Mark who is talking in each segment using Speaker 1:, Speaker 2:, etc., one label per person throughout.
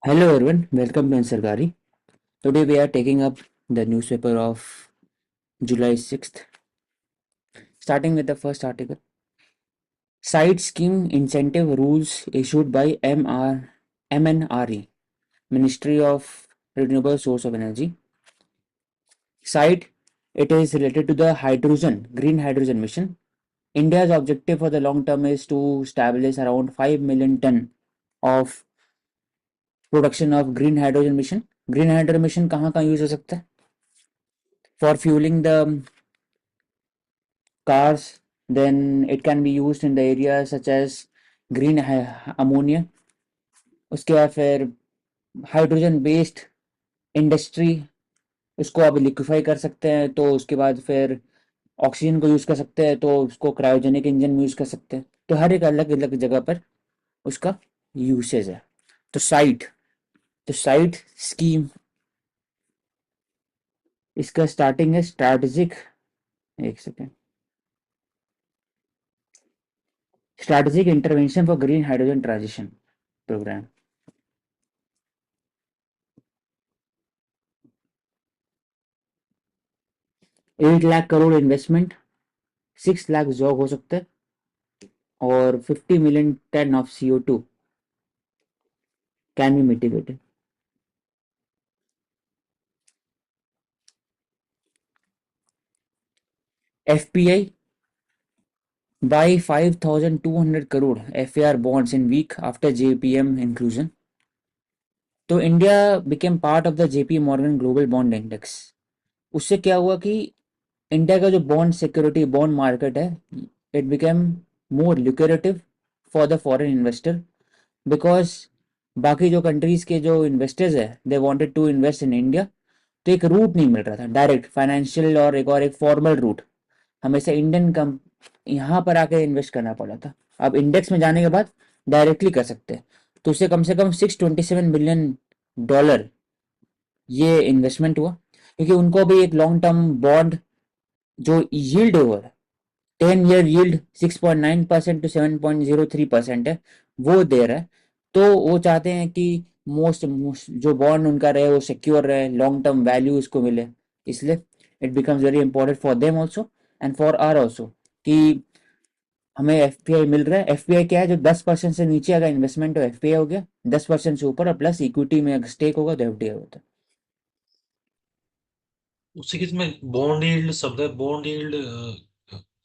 Speaker 1: Hello everyone, welcome to Ansargari. Today we are taking up the newspaper of July 6th, starting with the first article. Side scheme incentive rules issued by MNRE, Ministry of Renewable Source of Energy. Side, it is related to the green hydrogen mission. India's objective for the long term is to establish around 5 million ton of production of green hydrogen mission. Green hydrogen mission कहाँ कहाँ use हो सकता है? For fueling the cars, then it can be used in the areas such as green ammonia. उसके बाद फिर hydrogen based industry उसको अब लिक्विफाई कर सकते हैं, तो उसके बाद फिर ऑक्सीजन को यूज़ कर सकते हैं, तो उसको क्रायोजेनिक इंजन में यूज़ कर सकते हैं। तो हर एक अलग अलग जगह पर उसका यूसेज है। तो साइट स्कीम, इसका स्टार्टिंग है स्ट्रैटेजिक, एक second, strategic intervention for green hydrogen transition programme. 8 lakh crore investment, 6 lakh job हो सकते हैं, और 50 million ton of CO2 can be mitigated. FPI buy 5,200 crore FAR bonds in week after JPM inclusion. तो India became part of the JP Morgan global bond index. उससे क्या हुआ कि India का जो बॉन्ड सिक्योरिटी बॉन्ड मार्केट है, it became more lucrative for the foreign investor, because बाकी जो कंट्रीज के जो इन्वेस्टर्स है they wanted to invest in India. तो एक रूट नहीं मिल रहा था डायरेक्ट फाइनेंशियल, और एक फॉर्मल रूट, हमेशा इंडियन कम यहाँ पर आके इन्वेस्ट करना पड़ा था। अब इंडेक्स में जाने के बाद डायरेक्टली कर सकते हैं। तो उससे कम $627 बिलियन ये इन्वेस्टमेंट हुआ, क्योंकि उनको भी एक लॉन्ग टर्म बॉन्ड जो यील्ड है, 10 ईयर यील्ड 6.9% to 7.03% है, वो दे रहा है। तो वो चाहते हैं कि मोस्ट जो बॉन्ड उनका रहे वो सिक्योर रहे, लॉन्ग टर्म वैल्यू इसको मिले। इसलिए it becomes very important for them also and for our also कि हमें एफपीआई मिल रहा है। एफपीआई क्या है? जो 10% से नीचे अगर इन्वेस्टमेंट हो एफपीआई हो गया, 10% से ऊपर प्लस इक्विटी में अगर स्टेक होगा तो एफडीआई होता है।
Speaker 2: उसी किस में बॉन्ड यील्ड शब्द है? बॉन्ड यील्ड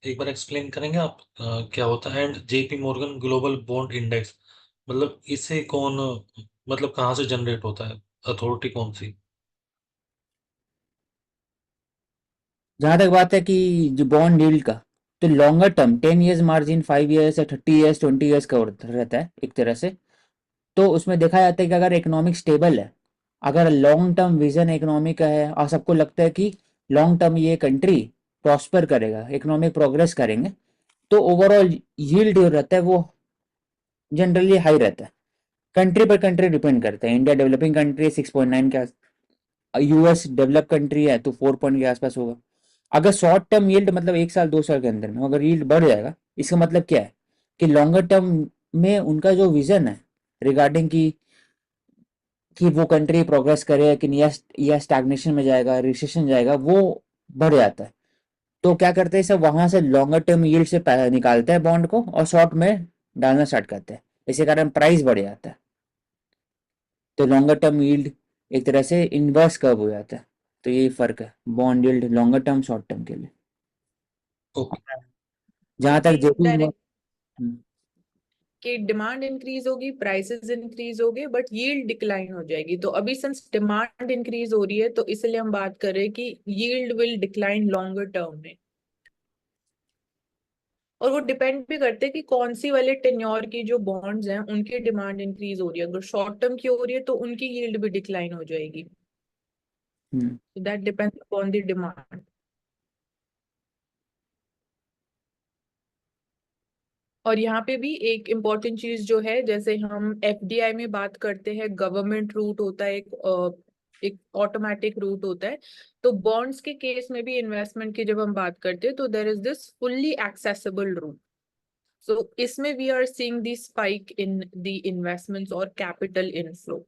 Speaker 2: एक बार एक्सप्लेन करेंगे आप? क्या होता है? And JP Morgan global bond index मतलब इसे कौन, मतलब कहाँ से जनरेट होता है? अथॉरिटी कौन सी?
Speaker 1: जहां तक बात है कि जो बॉन्ड डील का, तो longer term 10 years margin, 5 years या 30 ईयर्स, 20 ईयर्स का रहता है एक तरह से। तो उसमें देखा जाता है कि अगर इकोनॉमिक स्टेबल है, अगर लॉन्ग टर्म विजन इकोनॉमी का है और सबको लगता है कि लॉन्ग टर्म ये कंट्री प्रॉस्पर करेगा, इकोनॉमिक प्रोग्रेस करेंगे, तो ओवरऑल यील्ड जो रहता है वो जनरली हाई रहता है। कंट्री पर कंट्री डिपेंड करता है। इंडिया डेवलपिंग कंट्री है, 6.9 के, यूएस डेवलप कंट्री है तो 4 के आसपास होगा। अगर शॉर्ट टर्म यील्ड मतलब 1 साल 2 साल के अंदर में अगर यील्ड बढ़ जाएगा, इसका मतलब क्या है कि लॉन्गर टर्म में उनका जो विजन है रिगार्डिंग कि वो कंट्री प्रोग्रेस करे कि नहीं, या स्टैग्नेशन में जाएगा, रिसेशन जाएगा, वो बढ़ जाता है। तो क्या करते हैं सब वहां से लॉन्गर टर्म यील्ड से निकालते हैं बॉन्ड को और शॉर्ट में डालना स्टार्ट करते हैं। इसी कारण प्राइस बढ़ जाता है। तो लॉन्गर टर्म यील्ड एक तरह से इन्वर्स कर्व हो जाता है। तो यही फर्क है bond yield longer term short term के लिए।
Speaker 2: ओके।
Speaker 1: जहां तक जेपी,
Speaker 3: इनडायरेक्ट कि डिमांड इंक्रीज होगी, प्राइसेस इंक्रीज होंगे, बट यील्ड डिक्लाइन हो जाएगी। तो अभी सिंस डिमांड इंक्रीज हो रही है तो इसलिए हम बात कर रहे हैं कि yield will decline longer term में। और वो डिपेंड भी करते हैं कि कौन सी वाले टेन्योर की जो बॉन्ड्स हैं उनकी डिमांड इंक्रीज हो रही है। अगर शॉर्ट टर्म की हो रही है तो उनकी यील्ड भी डिक्लाइन हो जाएगी। That depends upon the demand. और यहाँ पे भी एक इम्पॉर्टेंट चीज जो है, जैसे हम एफडीआई में बात करते हैं, गवर्नमेंट रूट होता है, एक ऑटोमेटिक रूट होता है। तो बॉन्ड्स के केस में भी इन्वेस्टमेंट की जब हम बात करते हैं तो there is this fully accessible route. So इसमें we are seeing the spike in the investments और कैपिटल इनफ्लो।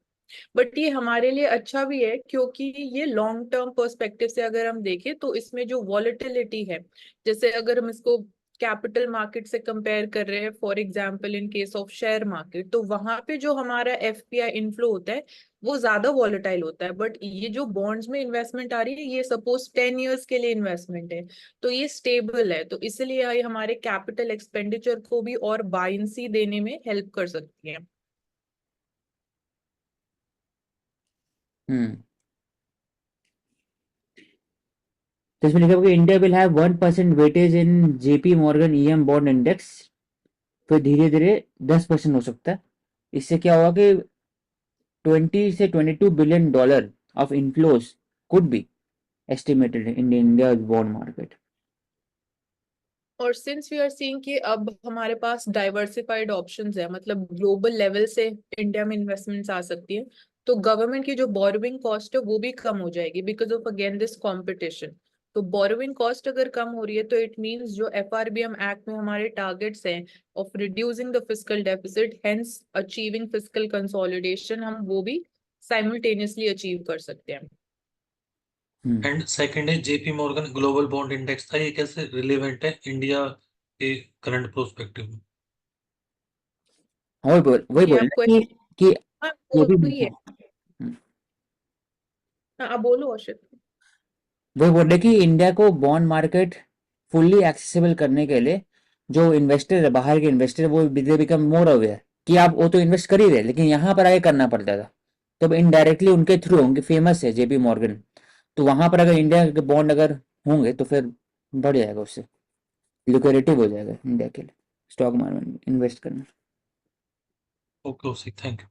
Speaker 3: बट ये हमारे लिए अच्छा भी है, क्योंकि ये लॉन्ग टर्म पर्सपेक्टिव से अगर हम देखें तो इसमें जो वॉलेटिलिटी है, जैसे अगर हम इसको कैपिटल मार्केट से कंपेयर कर रहे हैं, for example in case of share market, तो वहां पे जो हमारा एफपीआई इनफ्लो होता है वो ज्यादा वॉलेटाइल होता है। बट ये जो बॉन्ड्स में इन्वेस्टमेंट आ रही है, ये सपोज 10 years के लिए इन्वेस्टमेंट है, तो ये स्टेबल है, तो इसलिए ये हमारे कैपिटल एक्सपेंडिचर को भी और बायंसी देने में हेल्प कर सकती है।
Speaker 1: हम्म। तो इसमें लिखा हुआ कि India will have 1% weightage in JP Morgan EM bond index, फिर धीरे धीरे 10% हो सकता है। इससे क्या होगा कि 20 से $22 billion of inflows could be estimated in India's bond market.
Speaker 3: और सिंस वी आर सीइंग कि अब हमारे पास डाइवर्सिफाइड ऑप्शंस है, मतलब ग्लोबल लेवल से इंडिया में इन्वेस्टमेंट्स आ सकती है, तो गवर्नमेंट की जो बोरोइंग कॉस्ट है वो भी कम हो जाएगी because of again this competition. तो बोरोइंग कॉस्ट अगर कम हो रही है तो इट मींस जो एफआरबीएम एक्ट में हमारे टारगेट्स हैं of reducing the fiscal deficit, hence achieving fiscal consolidation, हम वो भी साइमल्टेनियसली अचीव कर सकते हैं।
Speaker 2: एंड सेकंड है JP Morgan global bond index था, ये कैसे रिलेवेंट है इंडिया के करंट प्रोस्पेक्टिव में?
Speaker 1: वही
Speaker 3: ये
Speaker 1: बोल
Speaker 3: आपको
Speaker 1: रहे हैं कि
Speaker 3: हाँ,
Speaker 1: ये भी
Speaker 3: वही है। हाँ, आप बोलो अर्षित।
Speaker 1: वही बोल रहे कि इंडिया को बॉन्ड मार्केट फुल्ली एक्सेसिबल करने के लिए जो इन्वेस्टर है, बाहर के इन्वेस्टर, वो दे बिकम मोर अवेयर कि आप वो तो इन्वेस्ट कर ही रहे, लेकिन यहाँ पर आगे करना पड़ता था। तो अब इनडायरेक्टली उनके थ्रू, उनके फेमस है जेपी मॉर्गन, तो वहां पर अगर इंडिया के बॉन्ड अगर होंगे तो फिर बढ़ जाएगा, उससे लुक्रेटिव हो जाएगा इंडिया के लिए स्टॉक मार्केट में इन्वेस्ट करना।
Speaker 2: Okay okay, thank you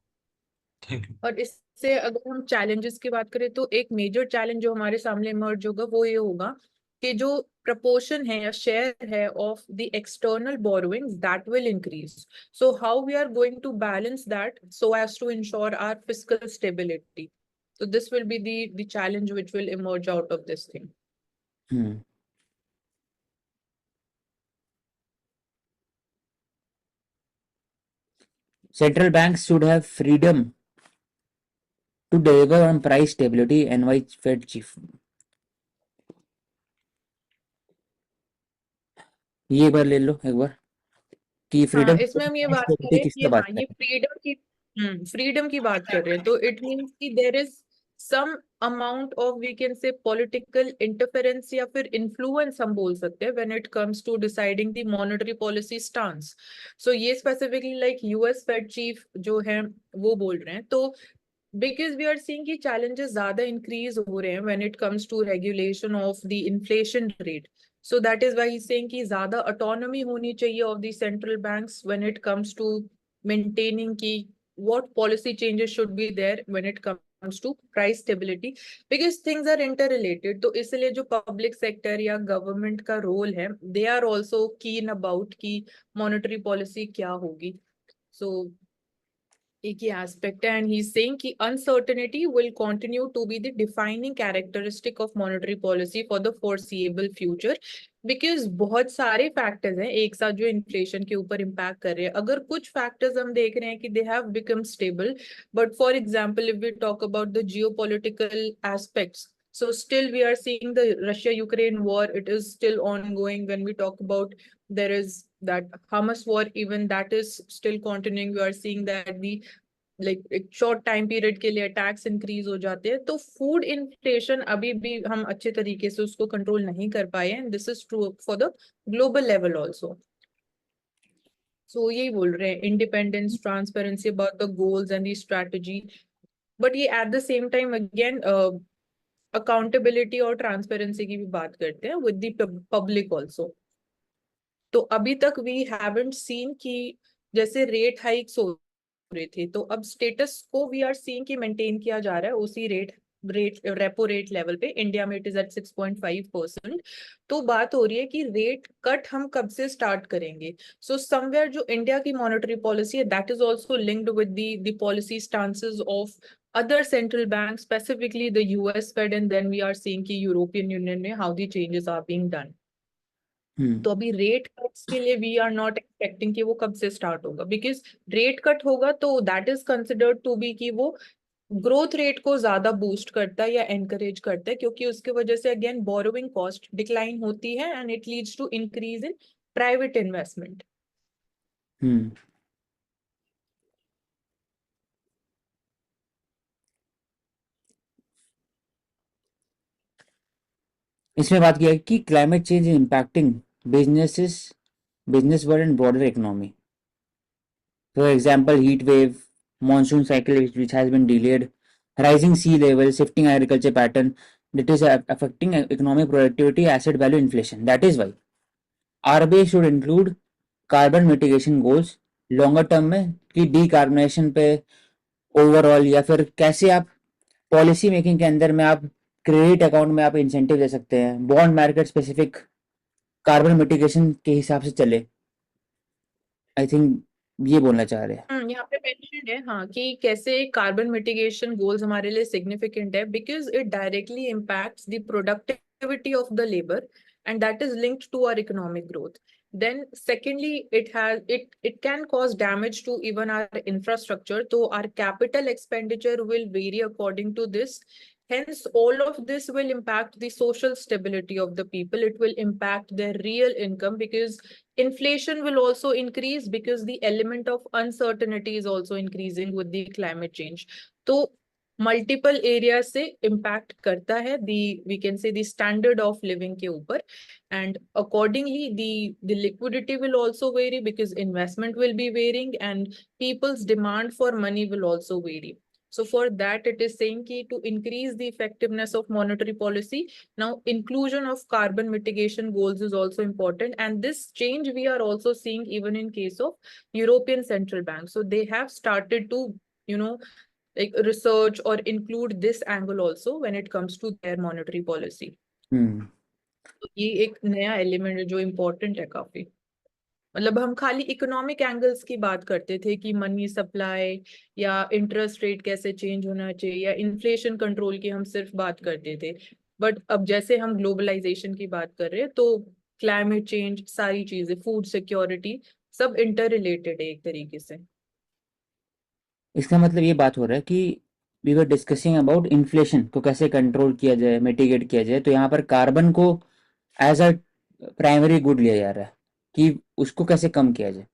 Speaker 2: thank you.
Speaker 3: और इससे अगर हम चैलेंजेस की बात करें तो एक मेजर चैलेंज जो हमारे सामने इमर्ज होगा वो ये होगा कि जो प्रपोर्शन है या शेयर है of the external borrowings that will increase. So how we are going to balance that so as to ensure our fiscal stability. So this will be the challenge which will emerge out of this thing.
Speaker 1: Hmm. Central banks should have freedom to deliver on price stability, NY Fed chief। ये एक बार ले लो एक बार कि
Speaker 3: हाँ,
Speaker 1: freedom
Speaker 3: इसमें हम ये बात
Speaker 1: स्टेबिलिटी
Speaker 3: करें कि
Speaker 1: किसका बात
Speaker 3: हाँ,
Speaker 1: कर
Speaker 3: ये
Speaker 1: रहे
Speaker 3: फ्रीडम की बात कर रहे हैं, तो इट मीन्स कि there is some amount of we can say political interference या फिर इन्फ्लुएंस हम बोल सकते हैं when it comes to deciding the monetary policy stance. So ये specifically like US Fed chief जो है वो बोल रहे हैं। तो बिकॉज वी आर सीइंग कि challenges ज्यादा इंक्रीज हो रहे हैं when it comes to regulation of the inflation rate, so that is why he's saying कि ज्यादा autonomy होनी चाहिए of the central banks when it comes to maintaining कि what policy changes should be there when it comes to price stability, because things are interrelated। तो इसलिए जो public sector या government का role है, they are also keen about कि monetary policy क्या होगी। So एक ही एस्पेक्ट है, एंड ही इज सेइंग कि uncertainty will continue to be the defining characteristic of monetary policy for the foreseeable future, because बहुत सारे फैक्टर्स हैं एक साथ जो इन्फ्लेशन के ऊपर इम्पैक्ट कर रहे हैं। अगर कुछ फैक्टर्स हम देख रहे हैं कि they have become stable, but for example if we talk about the geopolitical aspects, so still we are seeing the Russia Ukraine war, it is still ongoing. When we talk about there is that Hamas war, even that is still continuing. We are seeing that the like एक short time period के लिए tax increase हो जाते हैं। तो food inflation अभी भी हम अच्छे तरीके से उसको कंट्रोल नहीं कर पाए हैं, this is true for the global level also. So यही बोल रहे हैं, independence, transparency about the goals and the strategy, but ये at the same time again accountability और ट्रांसपेरेंसी की भी बात करते हैं विद द पब्लिक ऑल्सो। तो अभी तक वी हैवंट सीन कि जैसे रेट हाइक्स हो रहे थे, तो अब स्टेटस को वी आर सीइंग कि मेंटेन किया जा रहा है उसी रेपो रेट लेवल पे। इंडिया में इट इज एट 6.5%। तो बात हो रही है कि रेट कट हम कब से स्टार्ट करेंगे। सो समवेयर जो इंडिया की मॉनेटरी पॉलिसी है that is also linked with the policy stances of other central banks, specifically the US Fed, and then we are seeing कि यूरोपियन यूनियन में how the changes are being done। तो अभी rate cuts के लिए we are not expecting कि वो कब से स्टार्ट होगा, बिकॉज रेट कट होगा तो that is considered to be कि वो ग्रोथ रेट को ज्यादा बूस्ट करता है या एनकरेज करता है, क्योंकि उसके वजह से अगेन बोरोइंग कॉस्ट डिक्लाइन होती है and it leads to increase in private investment.
Speaker 1: Hmm इसमें बात किया है कि climate change is impacting businesses business world and broader economy. For example, heat wave, monsoon cycle which has been delayed, rising sea level, shifting agriculture pattern that is affecting economic productivity, asset value, inflation. That is why RBI should include carbon mitigation goals longer term में कि decarbonation पे overall या फिर कैसे आप policy making के अंदर में आप क्रेडिट अकाउंट में आप इंसेंटिव दे सकते हैं bond market specific carbon mitigation के हिसाब से चले आई थिंक ये बोलना चाह रहे हैं
Speaker 3: यहाँ पे मेंशन है हाँ कि कैसे कार्बन मिटिगेशन गोल्स हमारे लिए सिग्निफिकेंट है, because it directly impacts the productivity of the labour and that is linked to our economic growth. Then secondly, it can cause damage to even our infrastructure, so our capital expenditure will vary according to this. Hence all of this will impact the social stability of the people. It will impact their real income, because inflation will also increase, because the element of uncertainty is also increasing with the climate change. So multiple area से impact करता है दी we can से दी standard of living के ऊपर, and accordingly the liquidity will also vary, because investment will be varying and people's demand for money will also vary. So for that it is saying ki to increase the effectiveness of monetary policy, now inclusion of carbon mitigation goals is also important, and this change we are also seeing even in case of European Central Bank. So they have started to, you know, like research or include this angle also when it comes to their monetary policy.
Speaker 1: हम्म
Speaker 3: तो ये एक नया element है जो important है काफी। मतलब हम खाली इकोनॉमिक एंगल्स की बात करते थे कि मनी सप्लाई या इंटरेस्ट रेट कैसे चेंज होना चाहिए या इन्फ्लेशन कंट्रोल की हम सिर्फ बात करते थे, बट अब जैसे हम ग्लोबलाइजेशन की बात कर रहे हैं तो क्लाइमेट चेंज, सारी चीजें, फूड सिक्योरिटी, सब इंटर रिलेटेड है एक तरीके से।
Speaker 1: इसका मतलब ये बात हो रहा है कि we were discussing about inflation को कैसे कंट्रोल किया जाए मिटिगेट किया जाए तो यहाँ पर कार्बन को एज अ प्राइमरी गुड लिया जा रहा है कि उसको कैसे कम किया जाए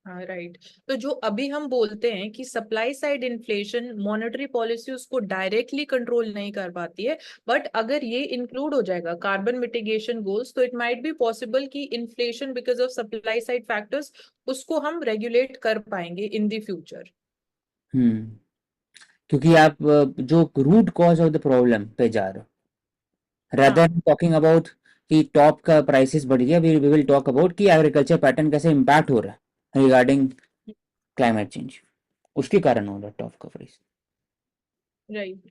Speaker 3: हाँ राइट। तो जो अभी हम बोलते हैं कि supply side inflation, monetary policy उसको डायरेक्टली कंट्रोल नहीं कर पाती है, बट अगर ये इंक्लूड हो जाएगा कार्बन मिटिगेशन गोल्स तो इट माइट बी पॉसिबल कि inflation because of supply side factors उसको हम रेगुलेट कर पाएंगे इन द फ्यूचर।
Speaker 1: हम्म क्योंकि आप जो root cause of the problem पे जा रहे हो रादर
Speaker 3: हाँ
Speaker 1: देन टॉकिंग अबाउट कि टॉप का प्राइसेस बढ़ गया वी विल टॉक अबाउट कि एग्रीकल्चर पैटर्न कैसे इम्पैक्ट हो रहा है रिगार्डिंग क्लाइमेट चेंज उसके कारण हो रहा है टॉप का price
Speaker 3: right.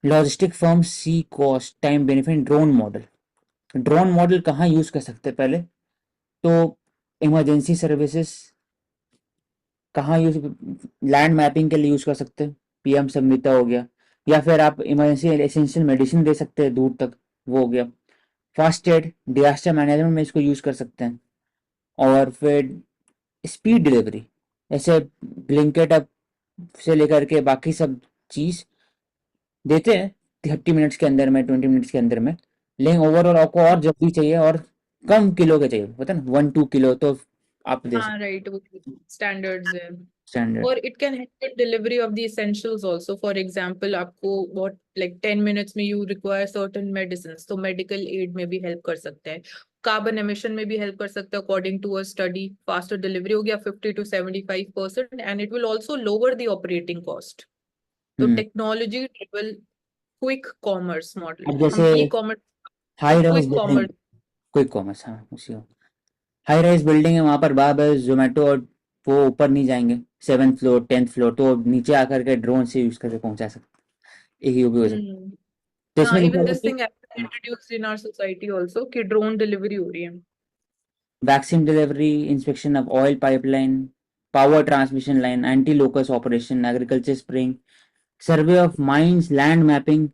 Speaker 1: Logistic firm see cost time benefit drone model कहाँ यूज कर सकते हैं पहले तो इमरजेंसी सर्विसेज कहाँ यूज लैंड मैपिंग के लिए यूज कर सकते हैं पीएम संविता हो गया या फिर आप इमरजेंसी एसेंशियल मेडिसिन दे सकते हैं दूर तक वो हो गया फास्ट एड डिजास्टर मैनेजमेंट में इसको यूज कर सकते हैं और फिर स्पीड डिलीवरी ऐसे ब्लिंकेट अप से लेकर के बाकी सब चीज देते हैं 30 मिनट्स के अंदर में 20 मिनट्स के अंदर में लेकिन ओवरऑल आपको और जल्दी चाहिए और कम किलो के चाहिए पता ना 1-2 किलो तो आप दे
Speaker 3: हाँ
Speaker 1: सकते
Speaker 3: राइट, वो स्टैंडर्ड्स है।
Speaker 1: स्टैंडर्ड
Speaker 3: और it can help in delivery of the essentials also. For example आपको बहुत लाइक 10 मिनट्स में यू रिक्वायर सर्टेन मेडिसिन, तो मेडिकल एड में भी हेल्प कर सकते हैं। कार्बन एमिशन में भी हेल्प कर सकते हैं according to a study. Faster delivery हो गया 50 to 75%, and it will also lower the operating cost. तो
Speaker 1: hmm
Speaker 3: technology driven quick commerce model,
Speaker 1: अब जैसे
Speaker 3: हम e commerce,
Speaker 1: high rise
Speaker 3: quick
Speaker 1: building
Speaker 3: commerce.
Speaker 1: Quick commerce हाँ उसी को हाई राइज बिल्डिंग है वहां पर बार बार जोमेटो और वो ऊपर नहीं जाएंगे 7th फ्लोर 10th फ्लोर तो नीचे आकर के ड्रोन से यूज करके पहुंचा सकते एक ही वो भी हो सकता
Speaker 3: हम्म।
Speaker 1: तो
Speaker 3: हाँ,
Speaker 1: इसमें लिखा
Speaker 3: इवन
Speaker 1: हुआ है
Speaker 3: दिस
Speaker 1: कि
Speaker 3: thing introduced in our society also कि ड्रोन डिलीवरी हो रही है।
Speaker 1: Vaccine delivery inspection of oil pipeline power transmission line anti locust operation agriculture spraying survey of mines land mapping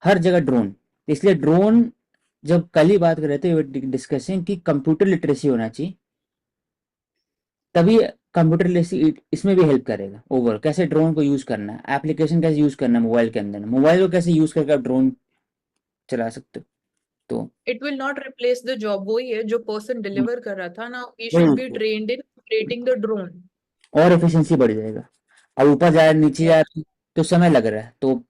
Speaker 1: हर जगह ड्रोन इसलिए ड्रोन जब कल ही बात कर रहे थे डिस्कसिंग कि कंप्यूटर लिटरेसी होना चाहिए, तभी कंप्यूटर लिटरेसी इसमें भी हेल्प करेगा। ओवर कैसे ड्रोन को यूज करना है, एप्लीकेशन कैसे यूज करना है मोबाइल के अंदर, मोबाइल को कैसे यूज करके आप ड्रोन चला सकते हो। तो
Speaker 3: it will not replace the job, वही है जो पर्सन डिलीवर कर रहा था ना, ही शुड बी
Speaker 1: वही
Speaker 3: trained in operating the drone.
Speaker 1: और एफिशिएंसी बढ़ जाएगा। अब ऊपर जा नीचे जा तो समय लग रहा है, तो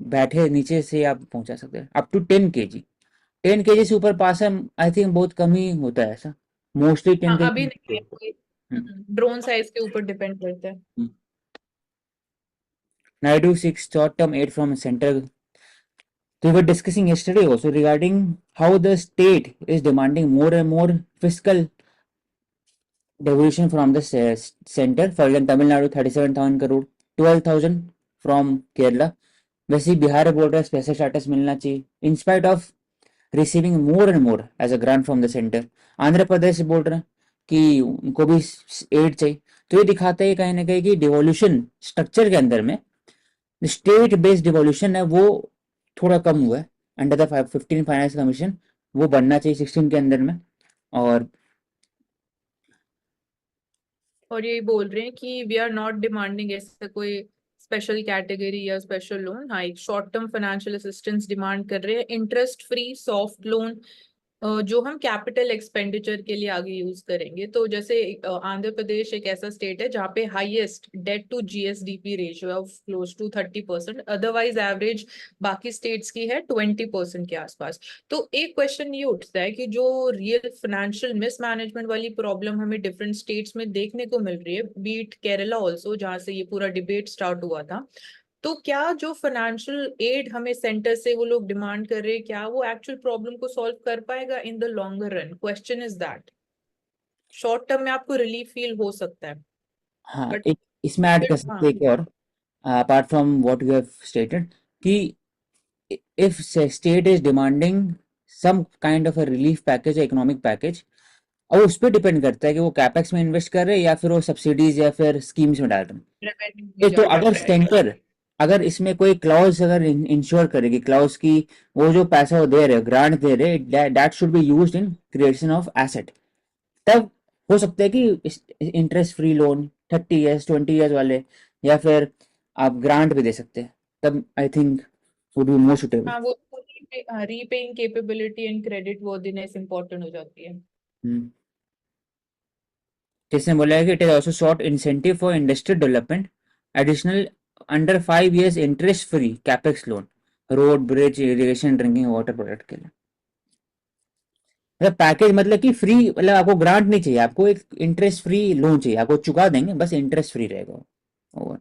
Speaker 1: बैठे नीचे से आप पहुंचा सकते हैं अप टू 10 kg। 10 kg से ऊपर पास है, आई थिंक बहुत कम ही होता है ऐसा, मोस्टली टेन
Speaker 3: हाँ
Speaker 1: के
Speaker 3: अभी नहीं है,
Speaker 1: जी।
Speaker 3: ड्रोन साइज के ऊपर डिपेंड करता है।
Speaker 1: Naidu seeks short-term aid from center. We were discussing yesterday also regarding how the state is demanding more and more fiscal devolution from the center. For example, Tamil Nadu 37,000 crore, 12,000 from Kerala. वैसे ही बिहार बोल रहा है special status मिलना चाहिए in spite of receiving more and more as a grant from the centre. Andhra Pradesh बोल रहे हैं कि उनको भी एड चाहिए। तो ये दिखाता है कहीं ना कहीं कि डिवोल्यूशन स्ट्रक्चर के अंदर में स्टेट बेस्ड डिवोल्यूशन है वो थोड़ा कम हुआ है अंडर द 15 फाइनेंस कमीशन। वो बढ़ना चाहिए 16 के अंदर में। और
Speaker 3: और यही बोल रहे हैं कि वी आर नॉट डिमांडिंग ऐसा कोई स्पेशल कैटेगरी या स्पेशल लोन। हाँ, एक short term financial assistance demand कर रहे हैं, इंटरेस्ट फ्री सॉफ्ट लोन, जो हम कैपिटल एक्सपेंडिचर के लिए आगे यूज करेंगे। तो जैसे आंध्र प्रदेश एक ऐसा स्टेट है जहाँ पे highest debt to GSDP ratio of close to 30%, otherwise average बाकी स्टेट्स की है 20% के आसपास। तो एक क्वेश्चन ये उठता है कि जो रियल फाइनेंशियल मिसमैनेजमेंट वाली प्रॉब्लम हमें डिफरेंट स्टेट्स में देखने को मिल रही है, बीट केरला ऑल्सो जहाँ से ये पूरा डिबेट स्टार्ट हुआ था, तो क्या जो फाइनेंशियल एड हमें सेंटर से वो लोग डिमांड कर रहे हैं, क्या वो एक्चुअल प्रॉब्लम को सॉल्व कर पाएगा in the longer run? Question is that. Short term में आपको रिलीफ फील हो सकता है,
Speaker 1: हाँ,
Speaker 3: बट
Speaker 1: एक इसमें ऐड कर सकते
Speaker 3: हाँ।
Speaker 1: हैं एक और apart from what you have stated कि if state is demanding some kind of a relief package economic package, और उस पर डिपेंड करता है कि वो कैपेक्स में इन्वेस्ट कर रहे हैं या फिर वो सब्सिडीज या फिर स्कीम्स में डाल रहे हैं।
Speaker 3: रेवेन्यू में
Speaker 1: तो
Speaker 3: जा रहा
Speaker 1: अगर
Speaker 3: है।
Speaker 1: सेंटर अगर इसमें कोई क्लॉज अगर इंश्योर करेगी क्लॉज की वो जो पैसा वो दे रहे ग्रांट दे रहे that should be used in creation of asset, तब हो सकता है कि interest free loan 30 years 20 years वाले या फिर आप ग्रांट भी दे सकते हैं, तब I think would be more suitable.
Speaker 3: हाँ, वो repaying capability and credit worthiness important हो जाती है।
Speaker 1: जिसने बोला है कि it is also short incentive for industrial development, additional under 5 years interest free capex loan, road bridge irrigation drinking water product के लिए। मतलब पैकेज मतलब कि फ्री, मतलब आपको ग्रांट नहीं चाहिए, आपको एक इंटरेस्ट फ्री लोन चाहिए, आपको चुका देंगे बस इंटरेस्ट फ्री रहेगा वो।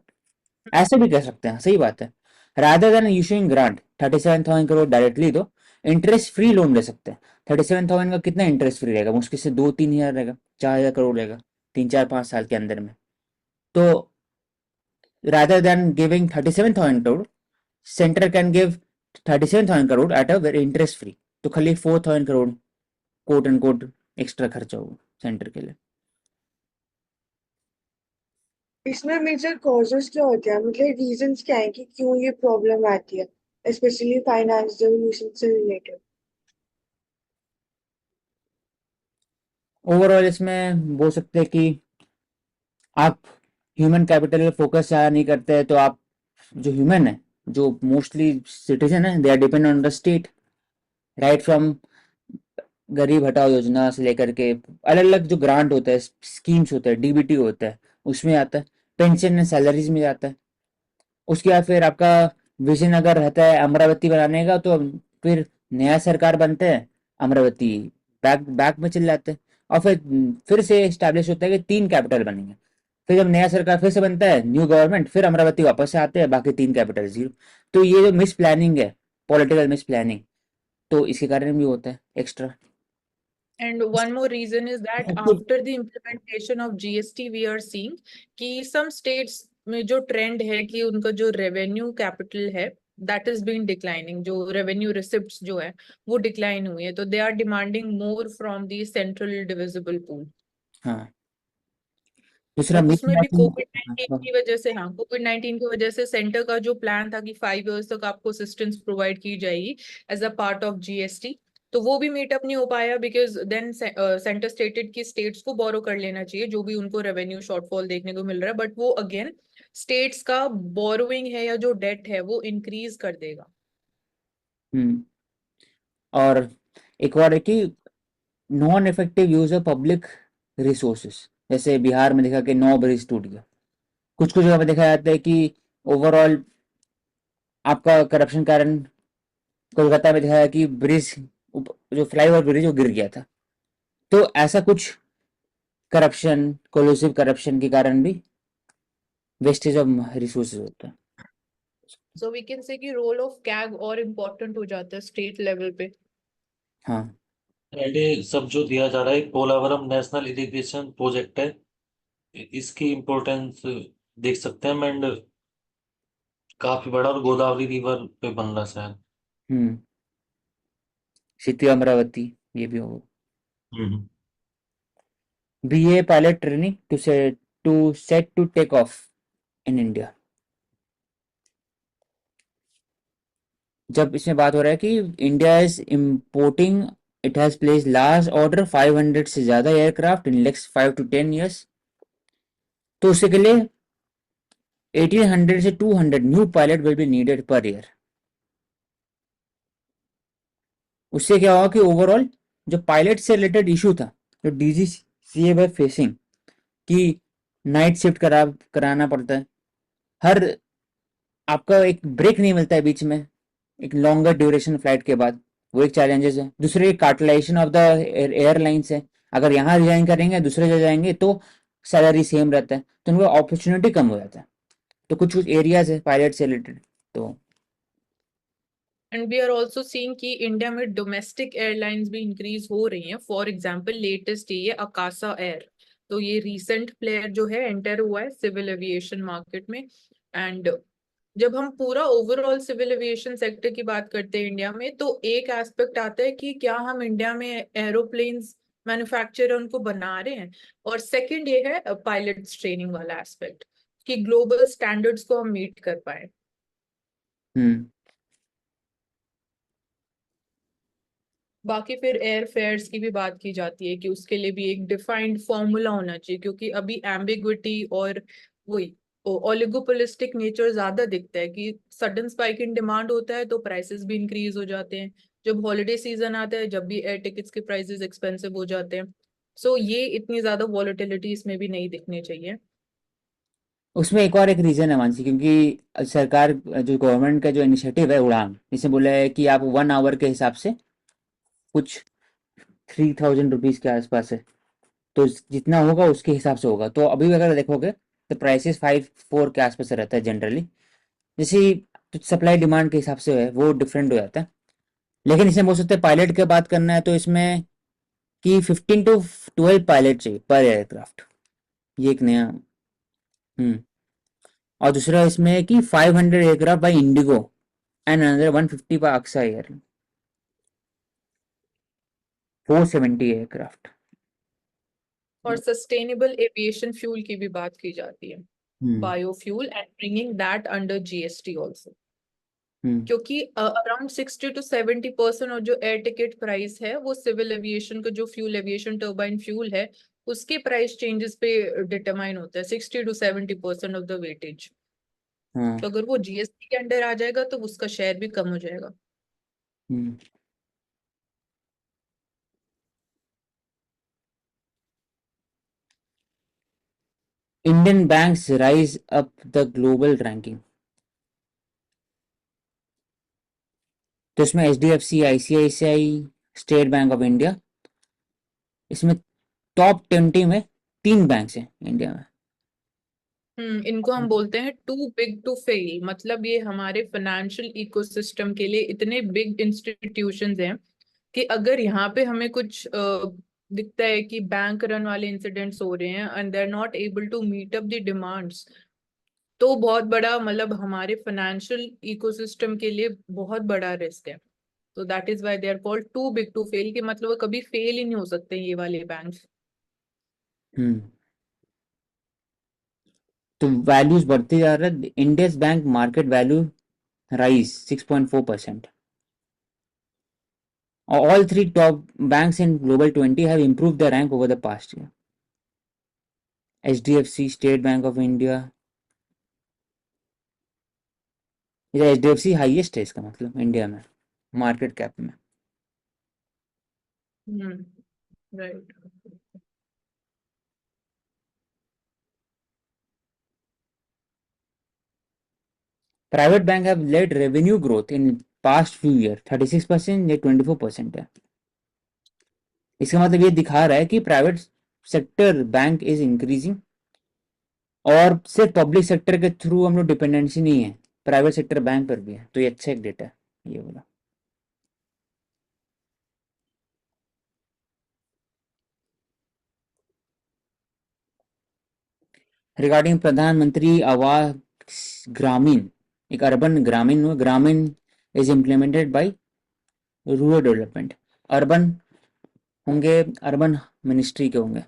Speaker 1: ऐसे भी कर सकते हैं, सही बात है। Rather than issuing grant 37,000 crore directly दो, इंटरेस्ट फ्री लोन ले सकते हैं। 37,000 का कितना इंटरेस्ट फ्री रहेगा, मुश्किल से 2-3 हजार रहेगा, 4,000 करोड़ रहेगा 3-4-5 साल के अंदर में। तो rather than giving 37,000 crore, center can give 37,000 crore at a very interest free, तो खाली 4,000 crore quote and quote extra खर्चा होगा सेंटर के लिए।
Speaker 4: इसमें मेजर कॉजेस क्या होते हैं, मतलब रीजंस क्या है कि क्यों ये प्रॉब्लम आती है, स्पेशली फाइनेंस रेवोल्यूशन से रिलेटेड?
Speaker 1: ओवरऑल इसमें बोल सकते हैं कि आप ह्यूमन कैपिटल फोकस ज़्यादा नहीं करते हैं, तो आप जो ह्यूमन है, जो मोस्टली सिटीजन है, they are depend on the state, right from गरीब हटाओ योजना से लेकर के अलग अलग जो ग्रांट होता है स्कीम्स होता है डीबीटी होता है उसमें आता है, पेंशन एंड सैलरीज में जाता है। उसके बाद फिर आपका विजन अगर रहता है अमरावती बनाने का, तो फिर नया सरकार बनते हैं, अमरावती बैक बैक में चले जाते हैं, और फिर से एस्टैब्लिश होता है कि 3 कैपिटल बनेंगे। फिर जब नया सरकार फिर से बनता है, न्यू गवर्नमेंट, फिर अमरावती वापस से आते हैं, बाकी 3 कैपिटल जीरो। तो ये जो मिस प्लानिंग है, पॉलिटिकल मिस प्लानिंग, तो इसके कारण भी होता है extra.
Speaker 3: And one more reason is that after the implementation of GST, we are seeing कि some states में जो trend है कि उनका जो revenue capital है that is been declining, जो revenue receipts जो है वो decline हुई है, तो they are demanding more from the central divisible pool।
Speaker 1: हाँ, दूसरा
Speaker 3: और
Speaker 1: मिस
Speaker 3: उसमें भी
Speaker 1: मैचिंग।
Speaker 3: कोविड-19 की वजह से, हाँ, कोविड-19 की वजह से सेंटर का जो प्लान था कि 5 years तक आपको असिस्टेंस प्रोवाइड की जाएगी as a part of GST, तो वो भी मीटअप नहीं हो पाया बिकॉज देन सेंटर स्टेटेड कि स्टेट्स को बोरो कर लेना चाहिए जो भी उनको रेवेन्यू शॉर्टफॉल देखने को मिल रहा है, बट वो अगेन स्टेट्स का बोरोइंग है या जो डेट है वो इंक्रीज कर देगा।
Speaker 1: हम्म और एक और है कि non effective use of public resources, जैसे बिहार में देखा कि 9 ब्रिज टूट गया। कुछ कुछ जगह पे देखा जाता है कि ओवरऑल आपका करप्शन कारण कोलकाता में देखा है कि ब्रिज, जो फ्लाईओवर ब्रिज वो गिर गया था। तो ऐसा कुछ करप्शन, कोलूसिव करप्शन के कारण भी वेस्टेज ऑफ रिसोर्सेज होता है।
Speaker 3: सो वी कैन से कि रोल ऑफ कैग और इम्पोर्टेंट हो जाता है स्टेट लेवल पे।
Speaker 1: हाँ।
Speaker 2: एंड ये सब जो दिया जा रहा है पोलावरम नेशनल इरिगेशन प्रोजेक्ट है, इसकी इम्पोर्टेंस देख सकते हैं एंड काफी बड़ा, और गोदावरी रिवर पे बन रहा है शायद।
Speaker 1: हम्म सिटी अमरावती ये भी होगा।
Speaker 2: हम्म।
Speaker 1: BA pilot training to set to take off in India। जब इसमें बात हो रहा है कि India is importing, it has place large order 500 से ज्यादा aircraft in next 5 to 10 years। तो उसके लिए 1800 से 200 new pilot will be needed per year. उससे क्या होगा कि ओवरऑल जो पायलट से रिलेटेड इशू था, जो DGCA वे फेसिंग, कि नाइट शिफ्ट कराना पड़ता है, हर आपका एक ब्रेक नहीं मिलता है बीच में, एक लॉन्गर ड्यूरेशन फ्लाइट के बाद, वो एक चैलेंजेस है। दूसरे कार्टलाइजेशन ऑफ द एयरलाइंस है, अगर यहाँ रिजाइन करेंगे दूसरे जगह जाएंगे तो सैलरी सेम रहता है, तो उनको अपॉर्चुनिटी कम हो जाता है। तो कुछ कुछ एरियाज है पायलट से रिलेटेड। तो
Speaker 3: and we are also seeing कि इंडिया में डोमेस्टिक एयरलाइंस भी इंक्रीज हो रही हैं। फॉर एग्जांपल लेटेस्ट ये अकासा एयर, तो ये रीसेंट प्लेयर जो है एंटर हुआ है सिविल एविएशन मार्केट में। एंड जब हम पूरा ओवरऑल सिविल एविएशन सेक्टर की बात करते हैं इंडिया में, तो एक एस्पेक्ट आता है कि क्या हम इंडिया में एरोप्लेन्स मैन्युफैक्चर उनको बना रहे हैं, और सेकंड ये है पायलट्स ट्रेनिंग वाला एस्पेक्ट कि ग्लोबल स्टैंडर्ड्स को हम मीट कर पाए।
Speaker 1: हम्म
Speaker 3: बाकी फिर एयर फेयर्स की भी बात की जाती है कि उसके लिए भी एक डिफाइंड फॉर्मूला होना चाहिए, क्योंकि अभी एम्बिग्विटी और वही ओलिगोपोलिस्टिक नेचर ज्यादा दिखता है कि सडन स्पाइक इन डिमांड होता है तो प्राइसेस भी इंक्रीज हो जाते हैं। जब हॉलिडे सीजन आता है जब भी एयर टिकट्स के प्राइसेस एक्सपेंसिव हो जाते हैं। सो ये इतनी ज्यादा वॉलेटिलिटी इसमें भी नहीं दिखनी चाहिए।
Speaker 1: उसमें एक और एक रीजन है मानसी, क्योंकि सरकार, जो गवर्नमेंट का जो इनिशिएटिव है उड़ान, जिसे बोला है कि आप 1 आवर के हिसाब से कुछ 3000 रुपीज के आसपास है, तो जितना होगा उसके हिसाब से होगा। तो अभी अगर देखोगे तो प्राइसेस 5-4 के आसपास रहता है जनरली। जैसे तो सप्लाई डिमांड के हिसाब से है वो डिफरेंट हो जाता है। लेकिन इसमें बोल सकते हैं पायलट की बात करना है तो इसमें कि 15 to 12 पायलट चाहिए पर एयरक्राफ्ट। ये एक नया। हम्म और दूसरा इसमें है कि 500 aircraft by IndiGo and another 150 by Akasa air, 470 aircraft.
Speaker 3: और सस्टेनेबल एविएशन फ्यूल की भी बात की जाती है,
Speaker 1: hmm
Speaker 3: biofuel, and bringing that under GST also.
Speaker 1: Hmm
Speaker 3: क्योंकि अराउंड 60 to 70% और जो एयर टिकट प्राइस है वो सिविल एविएशन का जो फ्यूल, एविएशन टर्बाइन फ्यूल है, उसके प्राइस चेंजेस पे डिटरमाइन होता है, 60 to 70% ऑफ द वेटेज।
Speaker 1: हाँ।
Speaker 3: तो अगर वो जीएसटी के अंडर आ जाएगा तो उसका शेयर भी कम हो जाएगा।
Speaker 1: Hmm Indian banks rise up the global ranking. तो इसमें HDFC, ICICI, स्टेट बैंक ऑफ इंडिया, इसमें टॉप 20 में 3 बैंक्स हैं इंडिया में।
Speaker 3: इनको हम बोलते हैं टू बिग टू फेल, मतलब ये हमारे फाइनेंशियल इकोसिस्टम के लिए इतने बिग इंस्टीट्यूशंस हैं कि अगर यहाँ पे हमें कुछ दिखता है कि बैंक रन वाले इंसिडेंट्स हो रहे हैं and they are not able to meet up the demands, तो बहुत बड़ा मतलब हमारे फाइनेंशियल इकोसिस्टम के लिए बहुत बड़ा रिस्क है। तो that is why they are called too big to fail, कि मतलब वो कभी फेल ही नहीं हो सकते ये वाले बैंक्स।
Speaker 1: हम्म तो वैल्यूज बढ़ते जा रहा है। Indians bank market value rise 6.4%। All three top banks in Global 20 have improved their rank over the past year. HDFC, State Bank of India, ये HDFC हाईएस्ट है इसका मतलब इंडिया में मार्केट कैप में.
Speaker 3: Right.
Speaker 1: Private bank have led revenue growth in past few years. 36% या 24% है. इसका मतलब ये दिखा रहा है कि private sector bank is increasing और सिर्फ पब्लिक सेक्टर के थ्रू हम लोग डिपेंडेंसी नहीं है, प्राइवेट सेक्टर बैंक पर भी है. तो ये अच्छा एक डेटा है ये बोला. रिगार्डिंग प्रधानमंत्री आवास ग्रामीण, एक अर्बन ग्रामीण is implemented by rural development. Urban होंगे, अर्बन मिनिस्ट्री के होंगे.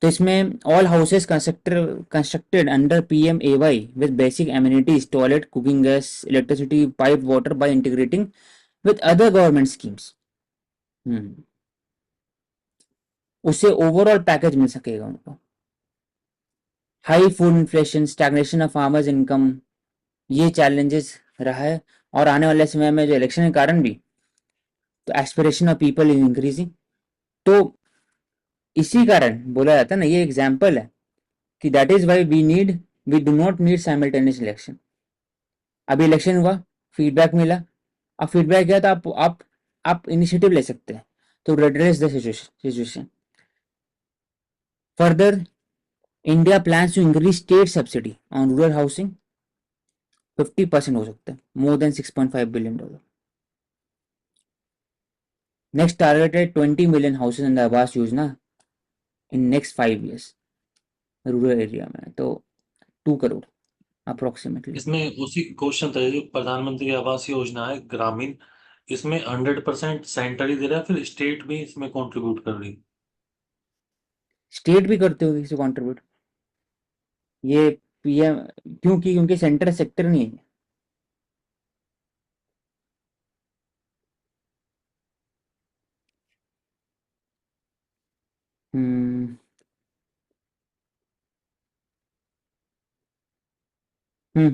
Speaker 1: तो इसमें all houses constructed under PMAY with basic amenities, toilet, cooking gas, electricity, pipe water by integrating with other government schemes. उससे ओवरऑल पैकेज मिल सकेगा उनको. High food inflation, stagnation of farmers income, ये challenges रहा है. और आने वाले समय में जो इलेक्शन के कारण भी, तो aspiration of people is increasing. तो इसी कारण बोला जाता है ना, ये एग्जाम्पल है कि that is why we do not need simultaneous election. अभी इलेक्शन हुआ, फीडबैक मिला, अब फीडबैक गया तो आप इनिशिएटिव ले सकते हैं तो redress the situation. Further, India plans to increase state subsidy on rural housing 50% हो सकता है, more than $6.5 billion. Next targeted 20 million houses in the Awas Yojana in next 5 years rural area में. तो 2 करोड़ अप्रोक्सीमेटली.
Speaker 2: इसमें उसी क्वेश्चन था, जो प्रधानमंत्री आवास योजना है ग्रामीण, इसमें 100% सेंटर ही दे रहा है, फिर स्टेट भी इसमें कंट्रीब्यूट कर रही है?
Speaker 1: स्टेट भी करते होगी इसे कंट्रीब्यूट ये PM, क्योंकि सेंटर सेक्टर नहीं है.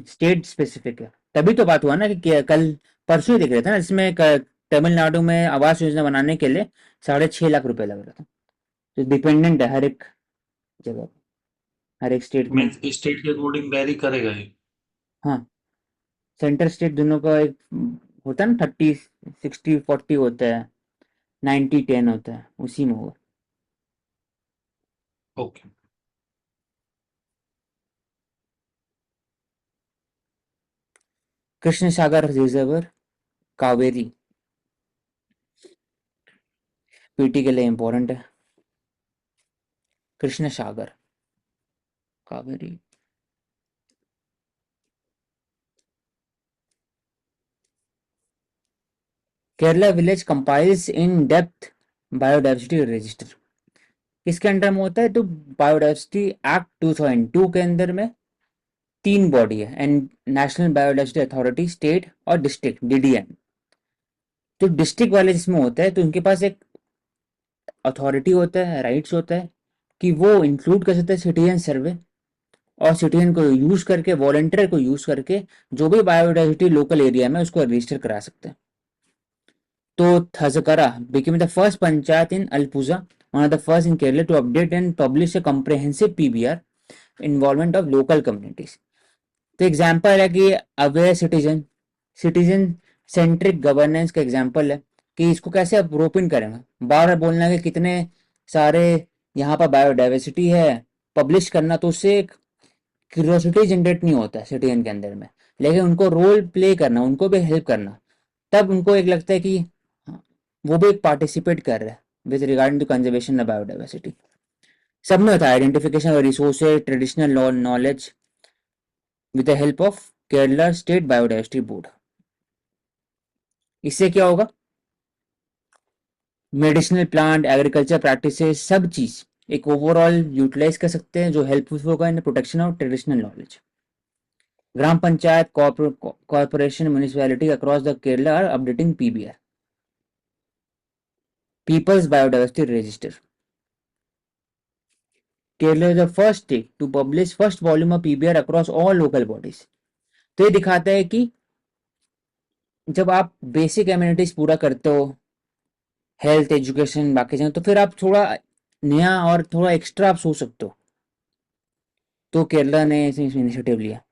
Speaker 1: स्टेट स्पेसिफिक है. तभी तो बात हुआ ना कि कल परसों ही देख रहे थे ना, इसमें तमिलनाडु में आवास योजना बनाने के लिए 6.5 लाख रुपए लग रहा था. तो डिपेंडेंट है हर एक जगह, हर एक स्टेट में.
Speaker 2: स्टेट के अकॉर्डिंग वेरी करेगा ये?
Speaker 1: हाँ, सेंटर स्टेट दोनों का एक होता है ना, 30-60-40 होता है, 90-10 होता है, उसी में होगा.
Speaker 2: Okay.
Speaker 1: Krishna Sagar reservoir, Kaveri, PT के लिए इंपॉर्टेंट है. Krishna Sagar, Kaveri. Kerala village compiles in depth biodiversity register. किसके अंडर में होता है? तो बायोडाइवर्सिटी एक्ट 2002 के अंदर में 3 बॉडी है, and national biodiversity authority, state और डिस्ट्रिक्ट, DDM. तो डिस्ट्रिक्ट वाले जिसमें होता है तो उनके पास एक अथॉरिटी होता है, राइट्स होता है कि वो इंक्लूड कर सकते हैं सिटीजन सर्वे, और सिटीजन को यूज करके, वॉलंटियर को यूज करके जो भी बायोडाइवर्सिटी लोकल एरिया में उसको रजिस्टर करा सकते हैं. तो Thazakara became the first panchayat in Alpuza, one of the first in Kerala to update and publish a comprehensive PBR involvement of local communities. तो एग्जाम्पल है कि अवेयर सिटीजन सेंट्रिक गवर्नेंस का एग्जाम्पल है कि इसको कैसे आप रोपिन करेंगे. बार बार बोलना है कि कितने सारे यहाँ पर बायोडाइवर्सिटी है, पब्लिश करना, तो उससे एक क्यूरियोसिटी जनरेट नहीं होता है सिटीजन के अंदर में, लेकिन उनको रोल प्ले करना, उनको भी हेल्प करना, तब उनको एक लगता है कि वो भी एक पार्टिसिपेट कर रहा है with regarding to conservation of biodiversity. सब में होता है identification of resources, traditional knowledge with the help of Kerala state biodiversity board. इससे क्या होगा? मेडिसिनल प्लांट, एग्रीकल्चर प्रैक्टिसेस, सब चीज एक ओवरऑल यूटिलाइज कर सकते हैं जो हेल्पफुल होगा in protection of traditional knowledge. Gram panchayat, corporation, municipality across the Kerala are updating PBR. People's Biodiversity Register. Kerala is the first state to publish first volume of PBR across all local bodies. तो ये दिखाता है कि जब आप basic amenities पूरा करते हो, हेल्थ, एजुकेशन, बाकी चीजें, तो फिर आप थोड़ा नया और थोड़ा एक्स्ट्रा आप सोच सकते हो। तो केरला ने इसमें इनिशिएटिव लिया।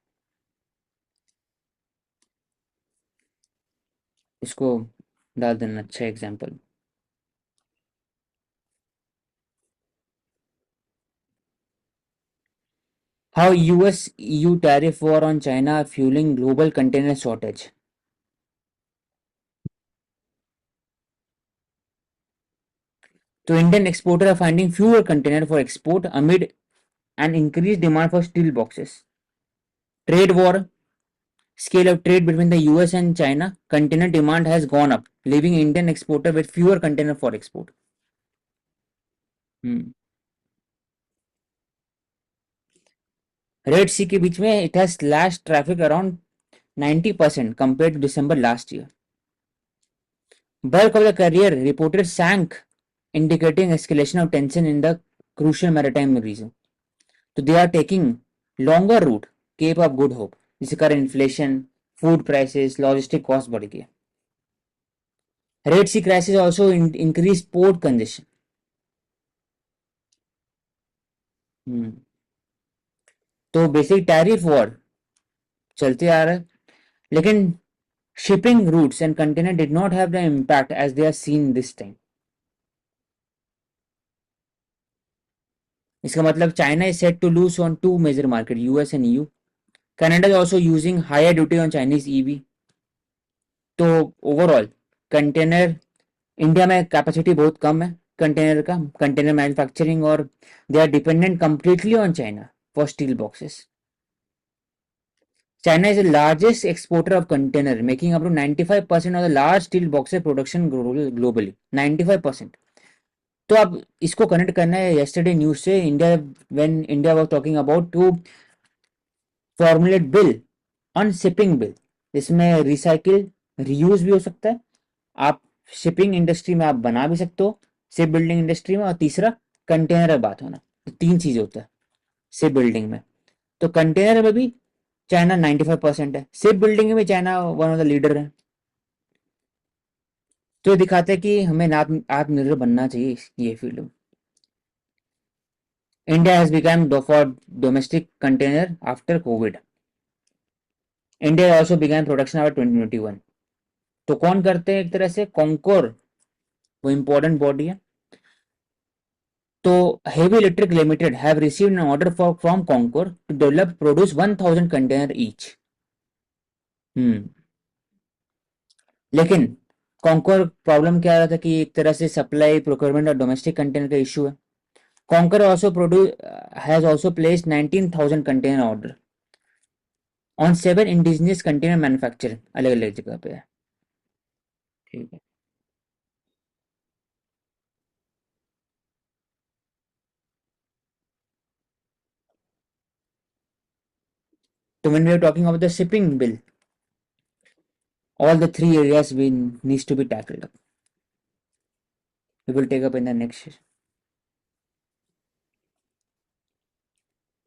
Speaker 1: इसको डाल देना, अच्छा example. How US EU tariff war on China are fueling global container shortage. So Indian exporters are finding fewer containers for export amid an increased demand for steel boxes. Trade war, scale of trade between the US and China, container demand has gone up, leaving Indian exporter with fewer containers for export. Red Sea के बीच में it has slashed traffic around 90% compared to December last year. Bulk of the carrier reported sank, indicating escalation of tension in the crucial maritime region. So they are taking longer route, Cape of Good Hope, जिसके कारण inflation, food prices, logistic cost बढ़ गया। Red Sea crisis also increase port congestion. तो basic tariff war चलते आ रहा है, लेकिन shipping routes and container did not have the impact as they are seen this time. इसका मतलब China is set to lose on to major market, US and EU. Canada is also using higher duty on Chinese EV. तो overall container, India में capacity बहुत कम है container का, container manufacturing, और they are dependent completely on China for steel boxes. China is the largest exporter of container, making up to 95% of the large steel boxes production globally. 95%. तो अब इसको connect करना है yesterday न्यूज से। India, when India was talking about to formulate bill on shipping bill, इसमें recycle, reuse भी हो सकता है, आप शिपिंग इंडस्ट्री में आप बना भी सकते हो, शिप बिल्डिंग इंडस्ट्री में, और तीसरा कंटेनर में बात होना। तो तीन चीज होता है शिप बिल्डिंग में। तो कंटेनर में भी चाइना 95% है, शिप बिल्डिंग में भी China one of the leader है। तो ये दिखाते हैं कि हमें आत्मनिर्भर बनना चाहिए ये फील्ड में। India has become for domestic container after Covid. India also began production after 2021। तो कौन करते हैं? एक तरह से कॉन्कोर, वो इंपॉर्टेंट बॉडी है। तो heavy electric limited have received an order from Concor to develop produce 1000 container each. लेकिन कॉन्कोर प्रॉब्लम क्या आ रहा था कि एक तरह से सप्लाई, प्रोक्योरमेंट और डोमेस्टिक कंटेनर का इशू है। Concor also has also placed 19,000 container order on 7 indigenous container manufacturing, अलग अलग जगह पे है। ठीक है। So when we are talking about the shipping bill, all the three areas needs to be tackled up. We will take up in the next